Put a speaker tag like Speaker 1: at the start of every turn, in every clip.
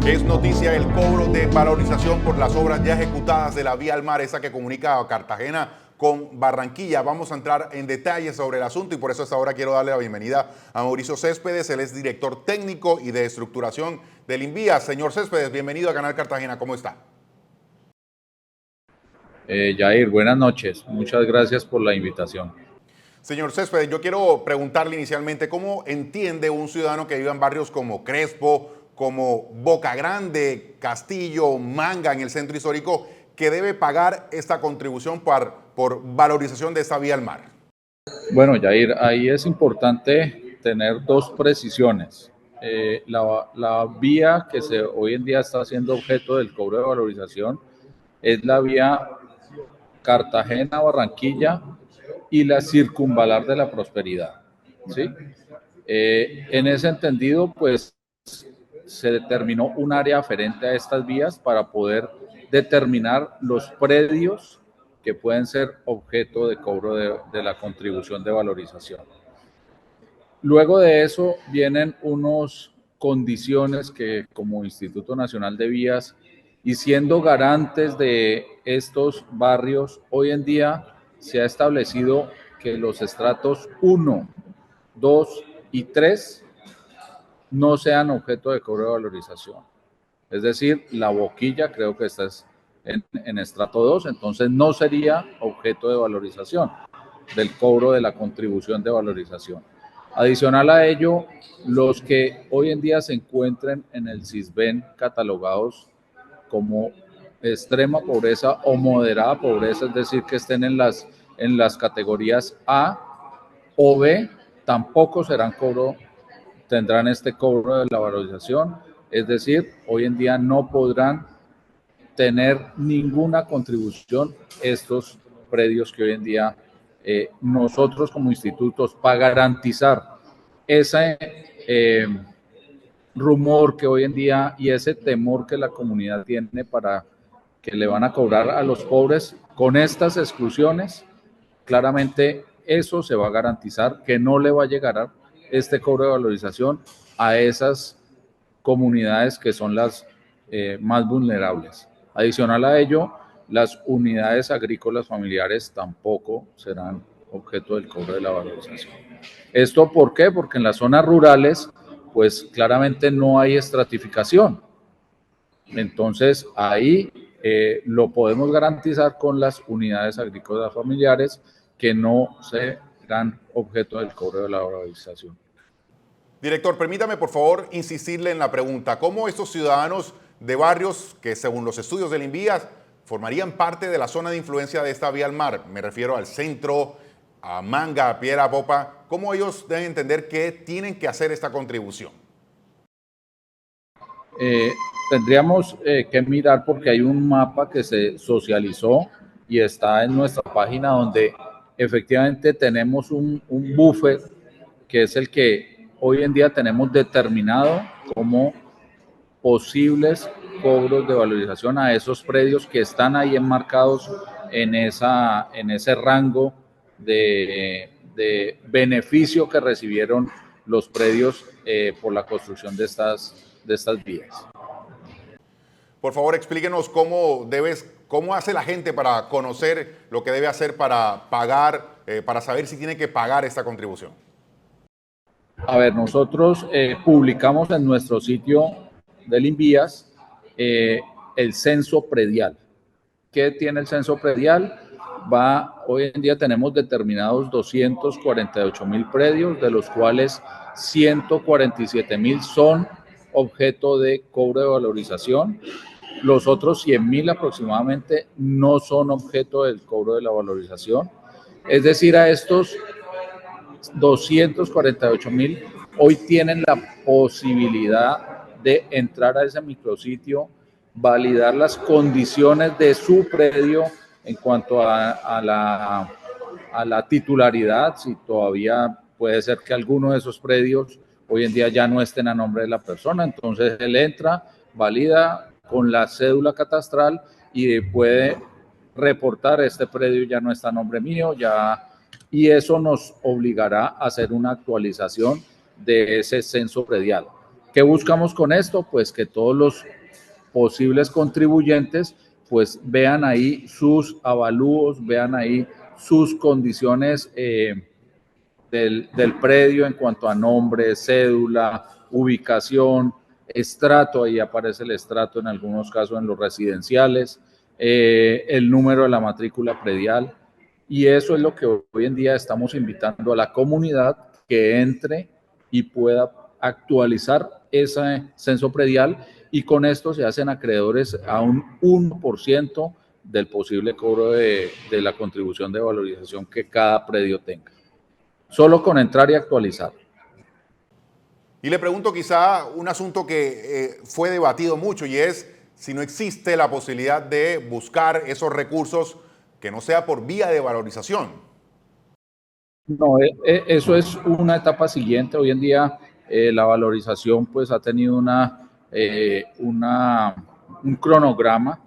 Speaker 1: Es noticia el cobro de valorización por las obras ya ejecutadas de la vía al mar, esa que comunica a Cartagena con Barranquilla. Vamos a entrar en detalles sobre el asunto y por eso hasta ahora quiero darle la bienvenida a Mauricio Céspedes. Él es director técnico y de estructuración del Invías. Señor Céspedes, bienvenido a Canal Cartagena. ¿Cómo está?
Speaker 2: Jair, buenas noches. Muchas gracias por la invitación.
Speaker 1: Señor Céspedes, yo quiero preguntarle inicialmente cómo entiende un ciudadano que vive en barrios como Crespo, como Boca Grande, Castillo, Manga, en el centro histórico, que debe pagar esta contribución por valorización de esta vía al mar.
Speaker 2: Bueno, Jair, ahí es importante tener dos precisiones. La vía que hoy en día está siendo objeto del cobro de valorización es la vía Cartagena-Barranquilla y la circunvalar de la Prosperidad, ¿sí? En ese entendido, pues se determinó un área aferente a estas vías para poder determinar los predios que pueden ser objeto de cobro de la contribución de valorización. Luego de eso vienen unas condiciones que como Instituto Nacional de Vías y siendo garantes de estos barrios, hoy en día se ha establecido que los estratos 1, 2 y 3 no sean objeto de cobro de valorización. Es decir, la boquilla creo que está en estrato 2, entonces no sería objeto de valorización, del cobro de la contribución de valorización. Adicional a ello, los que hoy en día se encuentren en el CISBEN catalogados como extrema pobreza o moderada pobreza, es decir, que estén en las categorías A o B, tampoco tendrán este cobro de la valorización, es decir, hoy en día no podrán tener ninguna contribución estos predios que hoy en día nosotros como institutos, para garantizar ese rumor que hoy en día y ese temor que la comunidad tiene para que le van a cobrar a los pobres con estas exclusiones, claramente eso se va a garantizar que no le va a llegar este cobro de valorización a esas comunidades que son las más vulnerables. Adicional a ello, las unidades agrícolas familiares tampoco serán objeto del cobro de la valorización. ¿Esto por qué? Porque en las zonas rurales, pues claramente no hay estratificación. Entonces, ahí lo podemos garantizar con las unidades agrícolas familiares que no serán objeto del cobro de la valorización.
Speaker 1: Director, permítame por favor insistirle en la pregunta. ¿Cómo estos ciudadanos de barrios que según los estudios del Invías formarían parte de la zona de influencia de esta vía al mar? Me refiero al centro, a Manga, a Piedra Popa. ¿Cómo ellos deben entender que tienen que hacer esta contribución?
Speaker 2: Tendríamos que mirar porque hay un mapa que se socializó y está en nuestra página donde efectivamente tenemos un buffer que es el que hoy en día tenemos determinado como posibles cobros de valorización a esos predios que están ahí enmarcados en ese rango de beneficio que recibieron los predios por la construcción de estas vías.
Speaker 1: Por favor, explíquenos cómo hace la gente para conocer lo que debe hacer para pagar, para saber si tiene que pagar esta contribución.
Speaker 2: A ver, nosotros publicamos en nuestro sitio del Invías el censo predial. ¿Qué tiene el censo predial? Hoy en día tenemos determinados 248,000 predios, de los cuales 147,000 son objeto de cobro de valorización. Los otros 100,000 aproximadamente no son objeto del cobro de la valorización. Es decir, a estos 248,000 hoy tienen la posibilidad de entrar a ese micrositio, validar las condiciones de su predio en cuanto a la titularidad, si todavía puede ser que alguno de esos predios hoy en día ya no estén a nombre de la persona, entonces él entra, valida con la cédula catastral y puede reportar: este predio ya no está a nombre mío, y eso nos obligará a hacer una actualización de ese censo predial. ¿Qué buscamos con esto? Pues que todos los posibles contribuyentes pues vean ahí sus avalúos, vean ahí sus condiciones del predio en cuanto a nombre, cédula, ubicación, estrato, ahí aparece el estrato en algunos casos en los residenciales, el número de la matrícula predial, y eso es lo que hoy en día estamos invitando a la comunidad que entre y pueda actualizar ese censo predial, y con esto se hacen acreedores a un 1% del posible cobro de la contribución de valorización que cada predio tenga. Solo con entrar y actualizar.
Speaker 1: Y le pregunto quizá un asunto que fue debatido mucho y es si no existe la posibilidad de buscar esos recursos que no sea por vía de valorización.
Speaker 2: No, eso es una etapa siguiente. Hoy en día la valorización pues ha tenido un cronograma.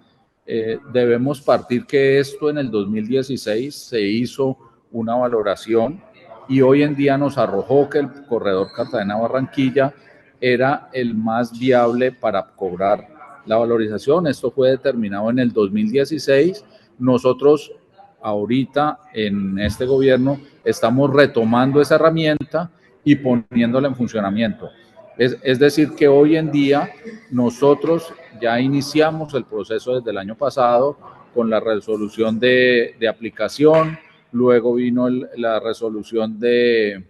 Speaker 2: Debemos partir que esto en el 2016 se hizo una valoración y hoy en día nos arrojó que el corredor Cartagena-Barranquilla era el más viable para cobrar la valorización. Esto fue determinado en el 2016. Nosotros ahorita en este gobierno estamos retomando esa herramienta y poniéndola en funcionamiento. Es decir, que hoy en día nosotros ya iniciamos el proceso desde el año pasado con la resolución de aplicación, luego vino la resolución de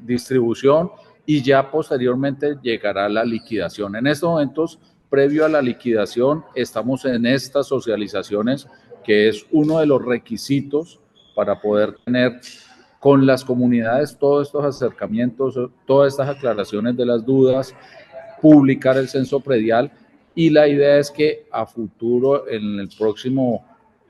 Speaker 2: distribución y ya posteriormente llegará la liquidación. En estos momentos, previo a la liquidación, estamos en estas socializaciones, que es uno de los requisitos para poder tener con las comunidades todos estos acercamientos, todas estas aclaraciones de las dudas, publicar el censo predial, y la idea es que a futuro, en el próximo,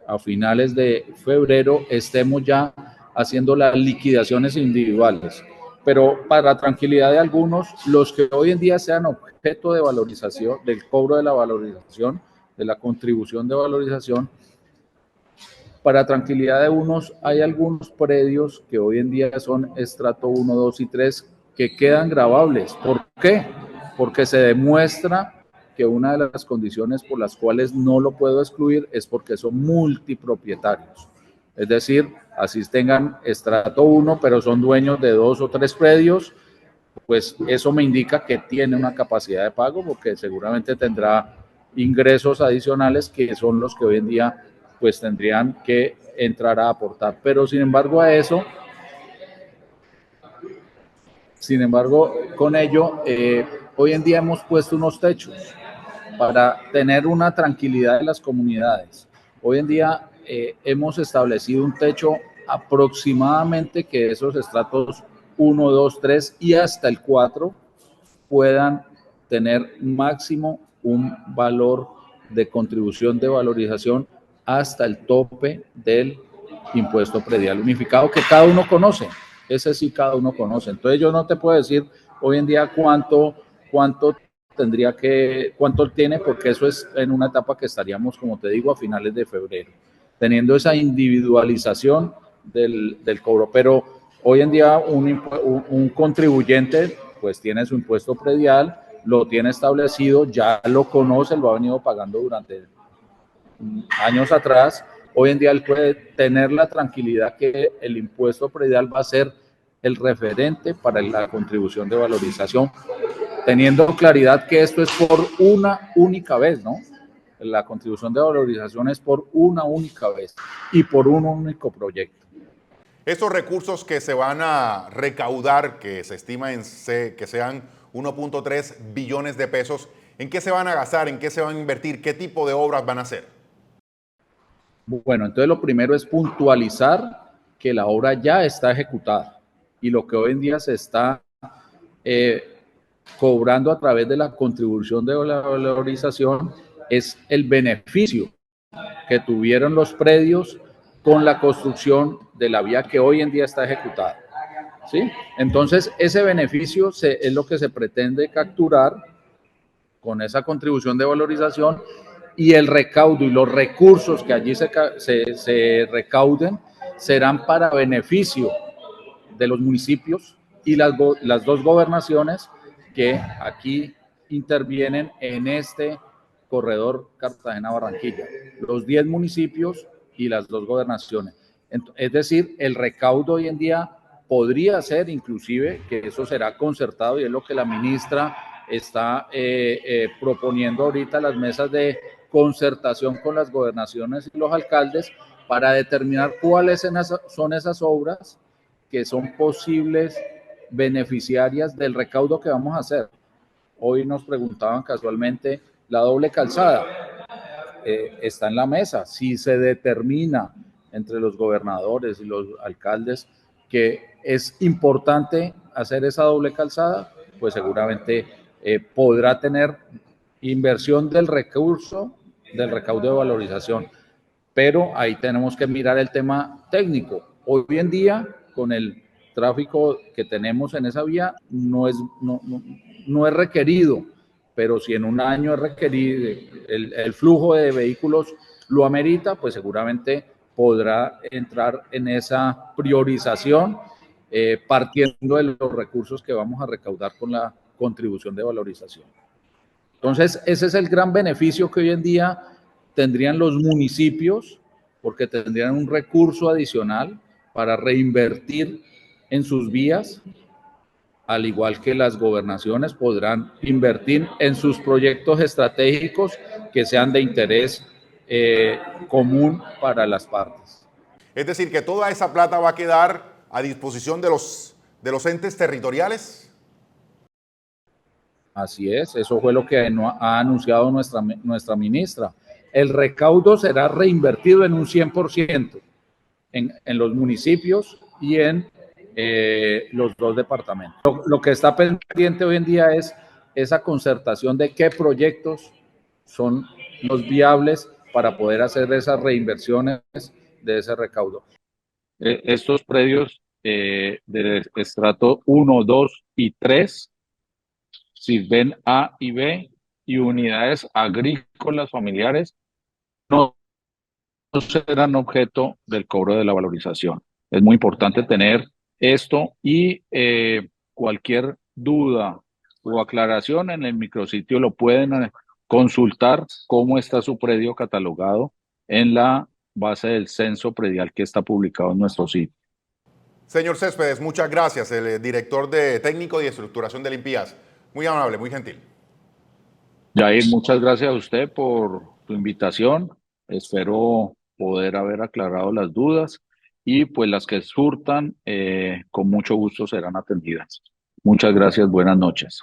Speaker 2: a finales de febrero, estemos ya haciendo las liquidaciones individuales. Pero para tranquilidad de algunos, los que hoy en día sean objeto de valorización, del cobro de la valorización, de la contribución de valorización, para tranquilidad de unos, hay algunos predios que hoy en día son estrato 1, 2 y 3 que quedan grabables. ¿Por qué? Porque se demuestra que una de las condiciones por las cuales no lo puedo excluir es porque son multipropietarios. Es decir, así tengan estrato 1, pero son dueños de 2 o 3 predios, pues eso me indica que tiene una capacidad de pago, porque seguramente tendrá ingresos adicionales que son los que hoy en día pues tendrían que entrar a aportar. Pero sin embargo con ello, hoy en día hemos puesto unos techos para tener una tranquilidad de las comunidades. Hoy en día hemos establecido un techo aproximadamente que esos estratos 1, 2, 3 y hasta el 4 puedan tener máximo un valor de contribución de valorización hasta el tope del impuesto predial unificado, que cada uno conoce. Ese sí cada uno conoce. Entonces yo no te puedo decir hoy en día cuánto cuánto tiene, porque eso es en una etapa que estaríamos, como te digo, a finales de febrero, teniendo esa individualización del cobro. Pero hoy en día un contribuyente pues tiene su impuesto predial, lo tiene establecido, ya lo conoce, lo ha venido pagando durante años atrás. Hoy en día él puede tener la tranquilidad que el impuesto predial va a ser el referente para la contribución de valorización, teniendo claridad que esto es por una única vez, ¿no? La contribución de valorización es por una única vez y por un único proyecto.
Speaker 1: Estos recursos que se van a recaudar, que se estima que sean 1.3 billones de pesos, ¿en qué se van a gastar? ¿En qué se van a invertir? ¿Qué tipo de obras van a hacer?
Speaker 2: Bueno, entonces lo primero es puntualizar que la obra ya está ejecutada y lo que hoy en día se está cobrando a través de la contribución de la valorización es el beneficio que tuvieron los predios con la construcción de la vía que hoy en día está ejecutada. ¿Sí? Entonces, ese beneficio es lo que se pretende capturar con esa contribución de valorización, y el recaudo y los recursos que allí se recauden serán para beneficio de los municipios y las dos gobernaciones que aquí intervienen en este corredor Cartagena-Barranquilla, los 10 municipios y las 2 gobernaciones. Es decir, el recaudo hoy en día podría ser inclusive, que eso será concertado y es lo que la ministra está proponiendo ahorita, las mesas de concertación con las gobernaciones y los alcaldes para determinar cuáles son esas obras que son posibles beneficiarias del recaudo que vamos a hacer. Hoy nos preguntaban casualmente la doble calzada. Está en la mesa. Si se determina entre los gobernadores y los alcaldes que es importante hacer esa doble calzada, pues seguramente podrá tener inversión del recurso, del recaudo de valorización. Pero ahí tenemos que mirar el tema técnico. Hoy en día, con el tráfico que tenemos en esa vía, no es requerido, pero si en un año es requerido, el flujo de vehículos lo amerita, pues seguramente podrá entrar en esa priorización, partiendo de los recursos que vamos a recaudar con la contribución de valorización. Entonces, ese es el gran beneficio que hoy en día tendrían los municipios, porque tendrían un recurso adicional para reinvertir en sus vías, al igual que las gobernaciones podrán invertir en sus proyectos estratégicos que sean de interés común para las partes.
Speaker 1: Es decir, que toda esa plata va a quedar a disposición de los entes territoriales.
Speaker 2: Así es, eso fue lo que ha anunciado nuestra ministra. El recaudo será reinvertido en un 100% en los municipios y en los 2 departamentos. Lo que está pendiente hoy en día es esa concertación de qué proyectos son los viables para poder hacer esas reinversiones de ese recaudo. Estos predios de estrato 1, 2 y 3 sirven A y B y unidades agrícolas familiares no serán objeto del cobro de la valorización. Es muy importante tener esto y cualquier duda o aclaración en el micrositio lo pueden consultar cómo está su predio catalogado en la base del censo predial que está publicado en nuestro sitio.
Speaker 1: Señor Céspedes, muchas gracias, el director de técnico y estructuración del INPIAS. Muy amable, muy gentil.
Speaker 2: Jair, muchas gracias a usted por su invitación. Espero poder haber aclarado las dudas y pues las que surtan con mucho gusto serán atendidas. Muchas gracias, buenas noches.